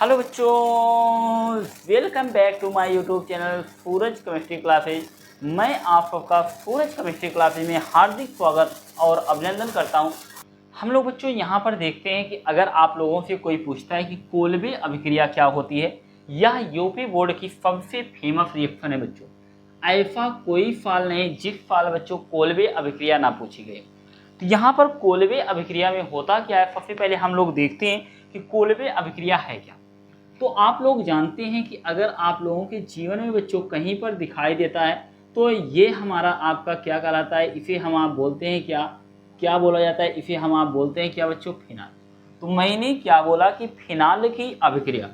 Hello बच्चों, welcome back to my YouTube channel Suraj chemistry classes. मैं आप सबका सूरज केमिस्ट्री क्लासेज में हार्दिक स्वागत और अभिनंदन करता हूं। हम लोग बच्चों यहां पर देखते हैं कि अगर आप लोगों से कोई पूछता है कि कोल्बे अभिक्रिया क्या होती है, यह यूपी बोर्ड की सबसे फेमस रिएक्शन है बच्चों। ऐसा कोई फाल नहीं जिस फाल बच्चों कोल्बे अभिक्रिया ना पूछी गई। तो यहाँ पर कोल्बे अभिक्रिया में होता क्या है, सबसे पहले हम लोग देखते हैं कि कोल्बे अभिक्रिया है क्या। तो आप लोग जानते हैं कि अगर आप लोगों के जीवन में बच्चों कहीं पर दिखाई देता है तो ये हमारा आपका क्या कहलाता है, इसे हम आप बोलते हैं क्या बोला जाता है, इसे हम आप बोलते हैं क्या बच्चों, फिनाल। तो मैंने क्या बोला कि फिनाल की अभिक्रिया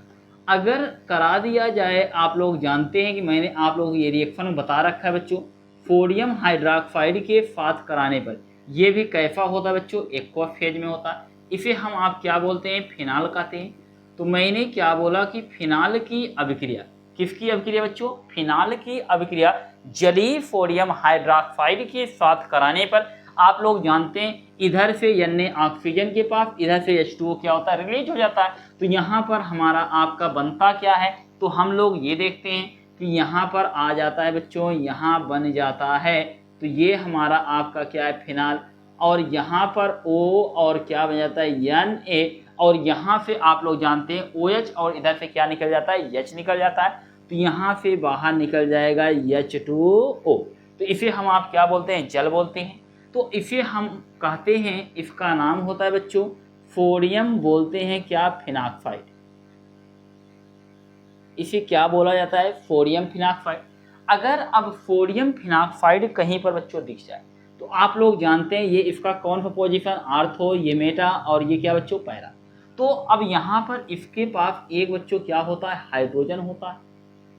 अगर करा दिया जाए, आप लोग जानते हैं कि मैंने आप लोगों को ये रिएक्शन बता रखा है बच्चों, सोडियम हाइड्रॉक्साइड के साथ कराने पर यह भी कैसा होता है बच्चों, एक्वा फेज में होता है। इसे हम आप क्या बोलते हैं, फिनाल कहते हैं। तो मैंने क्या बोला कि फिनाल की अभिक्रिया, किसकी अभिक्रिया बच्चों, फिनाल की अभिक्रिया जलीय सोडियम हाइड्रॉक्साइड के साथ कराने पर आप लोग जानते हैं इधर से यानी ऑक्सीजन के पास, इधर से H2O क्या होता है, रिलीज हो जाता है। तो यहाँ पर हमारा आपका बनता क्या है, तो हम लोग ये देखते हैं कि यहाँ पर आ जाता है बच्चों, यहाँ बन जाता है। तो ये हमारा आपका क्या है, फिनाल। और यहाँ पर O और क्या बन जाता है, Na, और यहाँ से आप लोग जानते हैं OH और इधर से क्या निकल जाता है, H निकल जाता है। तो यहाँ से बाहर निकल जाएगा H2O। तो इसे हम आप क्या बोलते हैं, जल बोलते हैं। तो इसे हम कहते हैं, इसका नाम होता है बच्चों सोडियम, बोलते हैं क्या, फिनॉक्साइड। इसे क्या बोला जाता है, सोडियम फिनॉक्साइड। अगर अब सोडियम फिनॉक्साइड कहीं पर बच्चों दिख जाए तो आप लोग जानते हैं ये इसका कौन सा पोजीशन, आर्थो, ये मेटा और ये क्या बच्चों, पैरा। तो अब यहाँ पर इसके पास एक बच्चों क्या होता है, हाइड्रोजन होता है।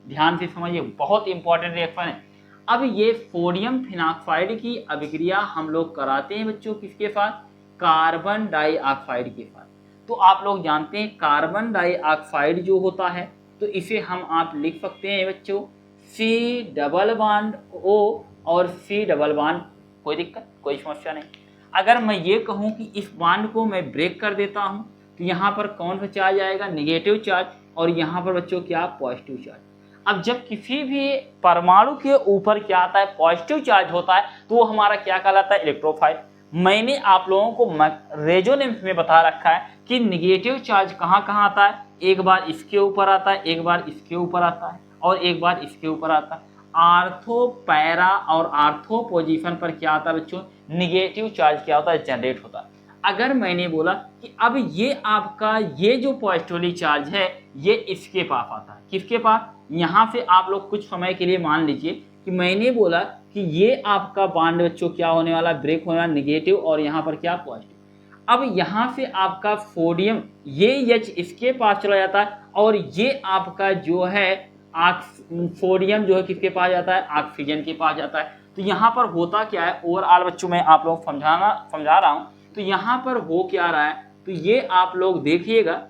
ध्यान से समझिए, बहुत इंपॉर्टेंट रिएक्शन है। अब ये सोडियम फिनॉक्साइड की अभिक्रिया हम लोग कराते हैं बच्चों किसके साथ, कार्बन डाइऑक्साइड के साथ। तो आप लोग जानते हैं कार्बन डाइऑक्साइड जो होता है, तो इसे हम आप लिख सकते हैं बच्चों C डबल बॉन्ड O और C डबल बॉन्ड, कोई दिक्कत, कोई समस्या नहीं। अगर मैं ये कहूँ कि इस बॉन्ड को मैं ब्रेक कर देता हूँ तो यहाँ पर कौन सा चार्ज आएगा, निगेटिव चार्ज, और यहाँ पर बच्चों क्या, पॉजिटिव चार्ज। अब जब किसी भी परमाणु के ऊपर क्या आता है, पॉजिटिव चार्ज होता है, तो वो हमारा क्या कहलाता है, इलेक्ट्रोफाइल। मैंने आप लोगों को रेजोनेंस में बता रखा है कि निगेटिव चार्ज कहाँ कहाँ आता है, एक बार इसके ऊपर आता है, एक बार इसके ऊपर आता है, और एक बार इसके ऊपर आता है। आर्थो, पैरा और आर्थो पोजीशन पर क्या आता है बच्चों, निगेटिव चार्ज क्या होता है, जनरेट होता है। अगर मैंने बोला कि अब ये आपका ये जो पॉजिटिवली चार्ज है ये इसके पास आता है, किसके पास, यहाँ से आप लोग कुछ समय के लिए मान लीजिए कि मैंने बोला कि ये आपका बॉन्ड बच्चों क्या होने वाला, ब्रेक होने वाला, निगेटिव, और यहाँ पर क्या, पॉजिटिव। अब यहाँ से आपका सोडियम, ये H इसके पास चला जाता है, और ये आपका जो है सोडियम जो है किसके पास जाता है, ऑक्सीजन के पास जाता है। तो यहाँ पर होता क्या है, ओवरऑल बच्चों मैं आप लोग समझा रहा हूँ। तो यहाँ पर हो क्या रहा है, तो ये आप लोग देखिएगा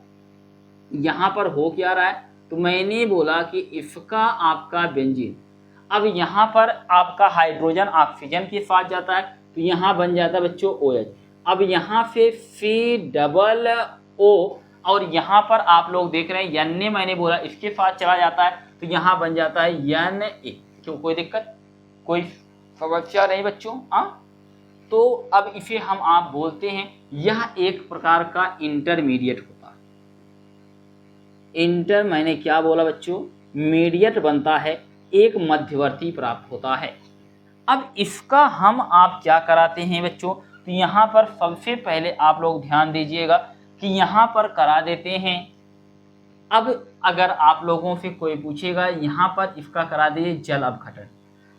यहाँ पर हो क्या रहा है। तो मैंने बोला कि इसका आपका बेंजीन, अब यहाँ पर आपका हाइड्रोजन ऑक्सीजन के साथ जाता है, तो यहाँ बन जाता है बच्चों OH। अब यहाँ से C डबल O, और यहाँ पर आप लोग देख रहे हैं Na, मैंने बोला इसके साथ चला जाता है, तो यहाँ बन जाता है Na। क्यों, कोई दिक्कत, कोई समस्या नहीं बच्चों, हाँ। तो अब इसे हम आप बोलते हैं, यह एक प्रकार का इंटरमीडिएट होता है। इंटर मैंने क्या बोला बच्चों, मीडिएट बनता है, एक मध्यवर्ती प्राप्त होता है। अब इसका हम आप क्या कराते हैं बच्चों, तो यहाँ पर सबसे पहले आप लोग ध्यान दीजिएगा कि यहाँ पर करा देते हैं। अब अगर आप लोगों से कोई पूछेगा यहाँ पर इसका करा दीजिए जल अपघटन,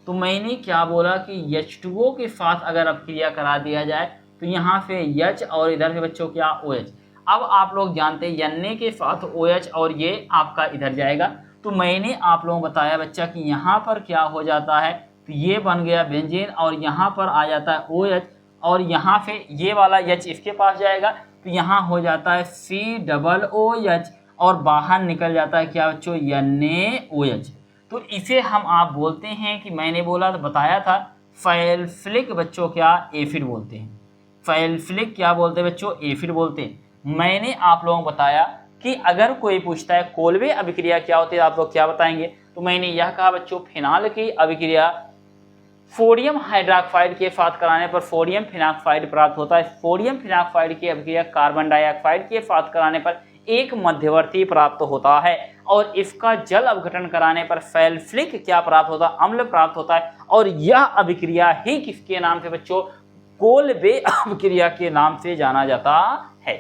तो मैंने क्या बोला कि H2O के साथ अगर अपक्रिया करा दिया जाए तो यहाँ से H और इधर से बच्चों क्या, OH। अब आप लोग जानते हैं Na के साथ OH और ये आपका इधर जाएगा। तो मैंने आप लोगों को बताया बच्चा कि यहाँ पर क्या हो जाता है, तो ये बन गया बेंजीन, और यहाँ पर आ जाता है OH, और यहाँ से ये वाला H इसके पास जाएगा, तो यहाँ हो जाता है C डबल OH, और बाहर निकल जाता है क्या बच्चों, NaOH। तो इसे हम आप बोलते हैं कि मैंने बोला तो बताया था सल्फ्यूरिक बच्चों क्या, एसिड बोलते हैं। सल्फ्यूरिक क्या बोलते हैं बच्चों, एसिड बोलते हैं। मैंने आप लोगों को बताया कि अगर कोई पूछता है कोलवे अभिक्रिया क्या होती है, आप लोग क्या बताएंगे? तो मैंने यह कहा बच्चों, फिनाल की अभिक्रिया सोडियम हाइड्रॉक्साइड के साथ कराने पर सोडियम फिनॉक्साइड प्राप्त होता है। सोडियम फिनॉक्साइड की अभिक्रिया कार्बन डाइऑक्साइड के साथ कराने पर एक मध्यवर्ती प्राप्त होता है, और इसका जल अपघटन कराने पर सल्फ्यूरिक क्या प्राप्त होता है? अम्ल प्राप्त होता है। और यह अभिक्रिया ही किसके नाम से बच्चों? कोलवे अभिक्रिया के नाम से जाना जाता है।